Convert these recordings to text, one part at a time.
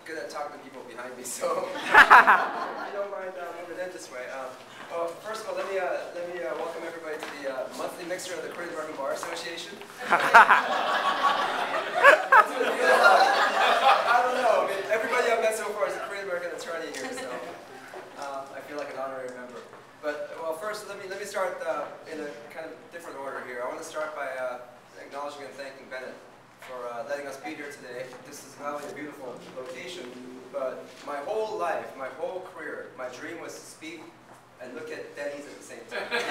good at talking to people behind me, so I don't mind moving in this way. Well, first of all, let me welcome everybody to the monthly mixer of the Korean American Bar Association. I don't know. I mean, everybody I've met so far is a Korean American attorney here, so I feel like an honorary member. But well, first let me start in a kind of different order here. I want to start by acknowledging and thanking Bennett for letting us be here today. This is not only a beautiful location, but my whole life, my whole career, my dream was to speak and look at Denny's at the same time. this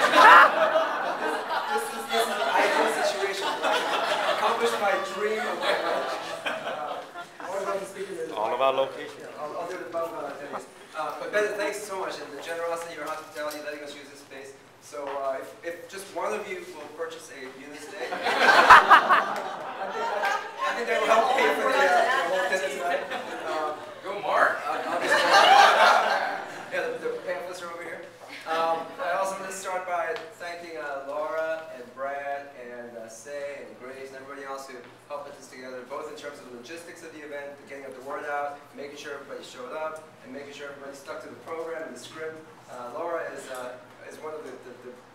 is the ideal situation where I accomplish my dream of my life. All about location. Yeah, I'll do it above Denny's. But Bennett, thanks so much, and the generosity, your hospitality, letting us use this space. So if just one of you will purchase a unit today, I think that will help pay for the whole dinner tonight. Go Mark! Yeah, the pamphlets are over here. I also want to start by thanking Laura and Brad and Say and Grace and everybody else who helped put this together, both in terms of the logistics of the event, the getting of the word out, making sure everybody showed up, and making sure everybody stuck to the program and the script. Laura is one of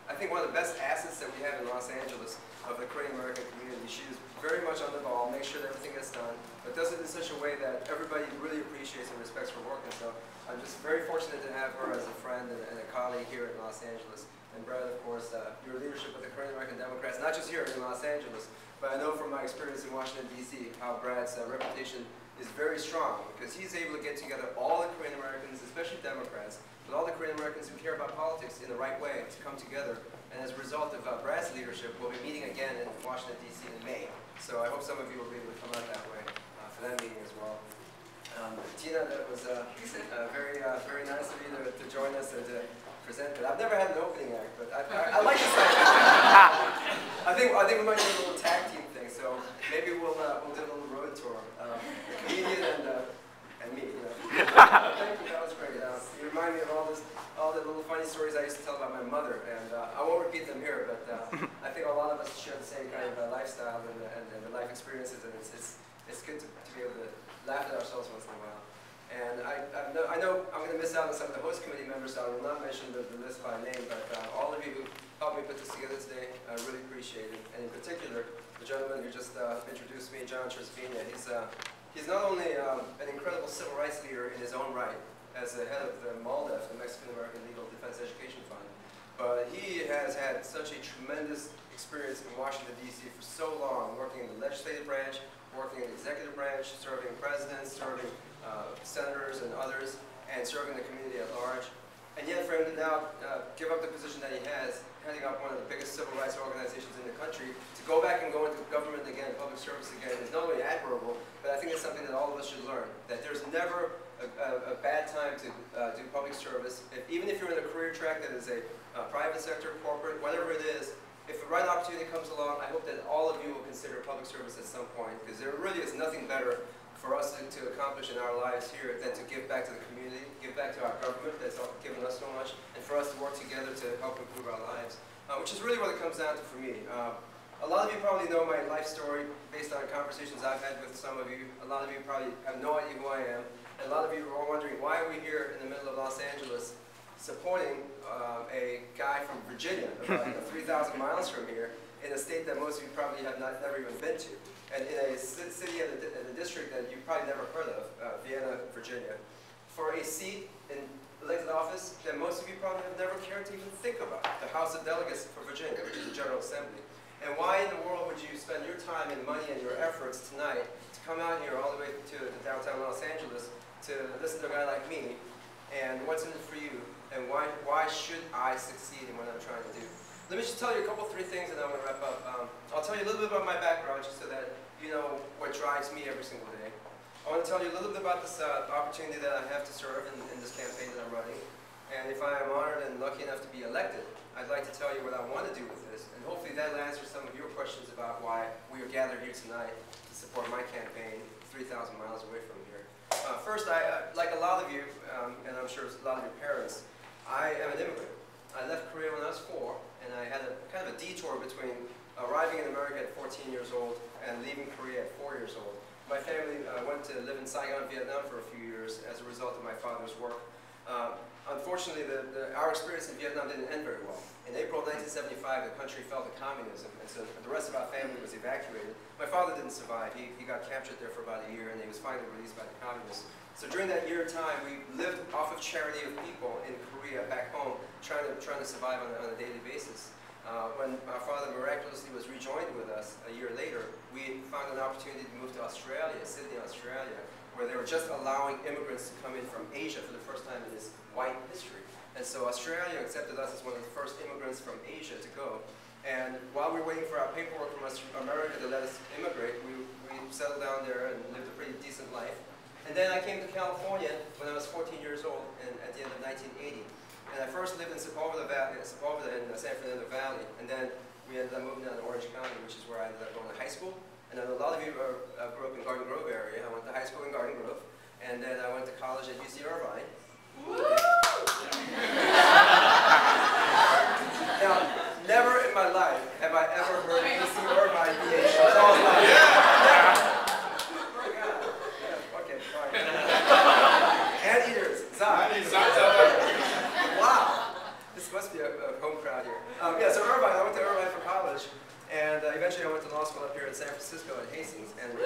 I think one of the best assets that we have in Los Angeles of the Korean American community. She is very much on the ball, makes sure that everything gets done, but does it in such a way that everybody really appreciates and respects her work. And so I'm just very fortunate to have her as a friend and a colleague here in Los Angeles. And Brad, of course, your leadership with the Korean American Democrats, not just here in Los Angeles, but I know from my experience in Washington, D.C., how Brad's reputation is very strong because he's able to get together all the Korean Americans, especially Democrats, but all the Korean Americans who care about politics in the right way to come together. And as a result of Brad's leadership, we'll be meeting again in Washington, D.C. in May. So I hope some of you will be able to come out that way for that meeting as well. Tina, that was very nice of you to join us and to present it. I've never had an opening act, but I like this idea. I think we might do a little tag team thing. So maybe we'll do a little road tour. The comedian and me. You know. Thank you. That was great. You remind me of all the little funny stories I used to tell about my mother, and I won't repeat them here. But I think a lot of us share the same kind of lifestyle and the life experiences, and it's good to be able to laugh at ourselves once in a while. And I know I'm going to miss out on some of the host committee members, so I will not mention the list by name, but all of you who helped me put this together today, I really appreciate it. And in particular, the gentleman who just introduced me, John Tresvina. He's not only an incredible civil rights leader in his own right, as the head of the MALDEF, the Mexican American Legal Defense Education Fund, but he has had such a tremendous experience in Washington, D.C. for so long, working in the legislative branch, working in the executive branch, serving presidents, serving senators and others, and serving the community at large. And yet for him to now give up the position that he has, heading up one of the biggest civil rights organizations in the country, to go back and go into government again, public service again, is not only admirable, but I think it's something that all of us should learn, that there's never a bad time to do public service. Even if you're in a career track that is a private sector, corporate, whatever it is, if the right opportunity comes along, I hope that all of you will consider public service at some point, because there really is nothing better for us to accomplish in our lives here than to give back to the community, give back to our government that's given us so much, and for us to work together to help improve our lives, which is really what it comes down to for me. A lot of you probably know my life story based on conversations I've had with some of you. A lot of you probably have no idea who I am, and a lot of you are wondering why are we here in the middle of Los Angeles supporting a guy from Virginia, about 3,000 miles from here, in a state that most of you probably have never even been to, and in a city and a district that you've probably never heard of, Vienna, Virginia, for a seat in elected office that most of you probably have never cared to even think about, the House of Delegates for Virginia, which is the General Assembly. And why in the world would you spend your time and money and your efforts tonight to come out here all the way to downtown Los Angeles to listen to a guy like me, and what's in it for you, and why should I succeed in what I'm trying to do? Let me just tell you three things, and then I'm going to wrap up. I'll tell you a little bit about my background, just so that you know what drives me every single day. I want to tell you a little bit about this opportunity that I have to serve in this campaign that I'm running. And if I am honored and lucky enough to be elected, I'd like to tell you what I want to do with this. And hopefully that will answer some of your questions about why we are gathered here tonight to support my campaign 3,000 miles away from here. First, like a lot of you, and I'm sure a lot of your parents, I am an immigrant. I left Korea when I was 4, and I had a kind of a detour between arriving in America at 14 years old and leaving Korea at 4 years old. My family went to live in Saigon, Vietnam for a few years as a result of my father's work. Unfortunately, our experience in Vietnam didn't end very well. In April 1975, the country fell to communism, and so the rest of our family was evacuated. My father didn't survive. He got captured there for about a year, and he was finally released by the communists. So during that year of time, we lived off of charity of people in Korea back home, trying to survive on a daily basis. When our father miraculously was rejoined with us a year later, we found an opportunity to move to Australia, Sydney, Australia, where they were just allowing immigrants to come in from Asia for the first time in its white history. And so Australia accepted us as one of the first immigrants from Asia to go. And while we were waiting for our paperwork from America to let us immigrate, we settled down there and lived a pretty decent life. And then I came to California when I was 14 years old at the end of 1980. And I first lived in Sepulveda in San Fernando Valley. And then we ended up moving down to Orange County, which is where I ended up going to high school. And then a lot of you grew up in Garden Grove area. I went to high school in Garden Grove. And then I went to college at UC Irvine. Now, never in my life have I ever heard UC Irvine be a okay, fine. Anteaters, wow, this must be a home crowd here. Yeah, so Irvine, I went to Irvine for college, and eventually I went to law school up here in San Francisco at Hastings. And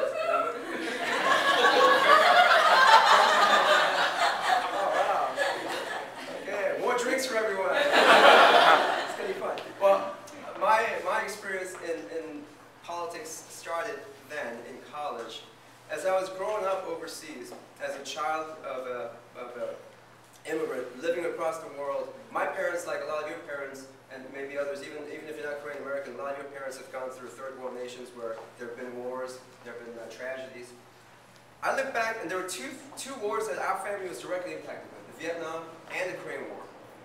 drinks for everyone. It's going to be fun. Well, my experience in politics started then in college. As I was growing up overseas, as a child of an immigrant living across the world, my parents, like a lot of your parents, and maybe others, even if you're not Korean American, a lot of your parents have gone through third world nations where there have been wars, there have been tragedies. I look back, and there were two wars that our family was directly impacted with, the Vietnam and the Korean War.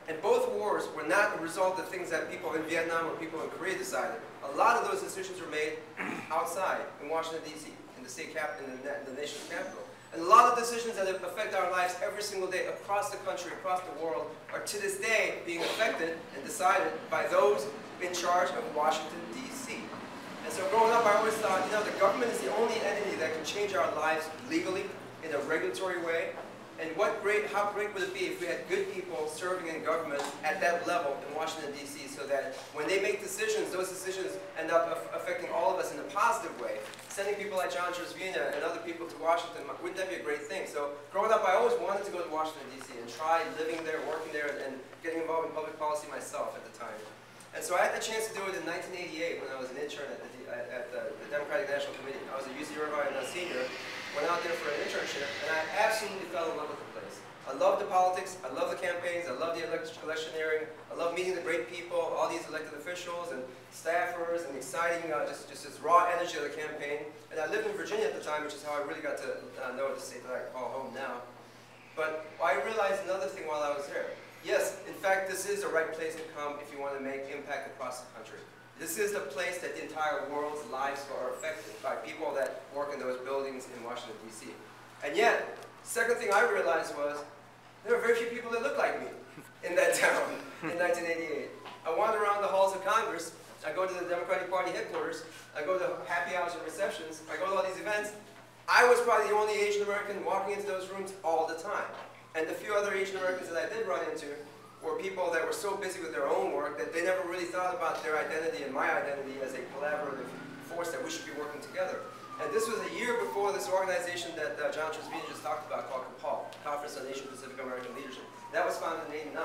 And both wars were not the result of things that people in Vietnam or people in Korea decided. A lot of those decisions were made outside in Washington, D.C., in the state capital, in the nation's capital. And a lot of decisions that affect our lives every single day across the country, across the world, are to this day being affected and decided by those in charge of Washington, D.C. And so growing up, I always thought, you know, the government is the only entity that can change our lives legally, in a regulatory way. And how great would it be if we had good people serving in government at that level in Washington, D.C., so that when they make decisions, those decisions end up affecting all of us in a positive way. Sending people like John Tresvina and other people to Washington, wouldn't that be a great thing? So growing up, I always wanted to go to Washington, D.C. and try living there, working there, and getting involved in public policy myself at the time. And so I had the chance to do it in 1988 when I was an intern at the Democratic National Committee. I was a UC Irvine senior. Went out there for an internship, and I absolutely fell in love with the place. I love the politics, I love the campaigns, I love the electioneering, I love meeting the great people, all these elected officials and staffers, and exciting, just this raw energy of the campaign. And I lived in Virginia at the time, which is how I really got to know the state that I call home now. But I realized another thing while I was there. Yes, in fact, this is the right place to come if you want to make impact across the country. This is the place that the entire world's lives are affected by people that work in those buildings in Washington, D.C. And yet, second thing I realized was, there are very few people that look like me in that town in 1988. I wander around the halls of Congress, I go to the Democratic Party headquarters, I go to happy hours and receptions, I go to all these events. I was probably the only Asian American walking into those rooms all the time. And the few other Asian Americans that I did run into were people that were so busy with their own work that they never really thought about their identity and my identity as a collaborative force that we should be working together. And this was a year before this organization that John Tresvina just talked about called CAPAL, Conference on Asian Pacific American Leadership. That was founded in '89.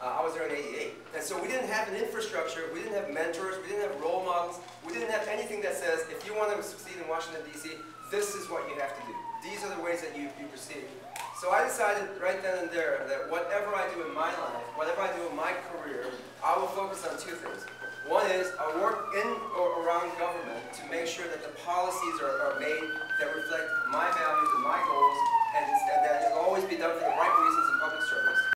I was there in '88. And so we didn't have an infrastructure, we didn't have mentors, we didn't have role models, we didn't have anything that says, if you want to succeed in Washington, D.C., this is what you have to do. These are the ways that you proceed. So I decided right then and there that whatever I do in my life, whatever I do in my career, I will focus on two things. One is I work in or around government to make sure that the policies are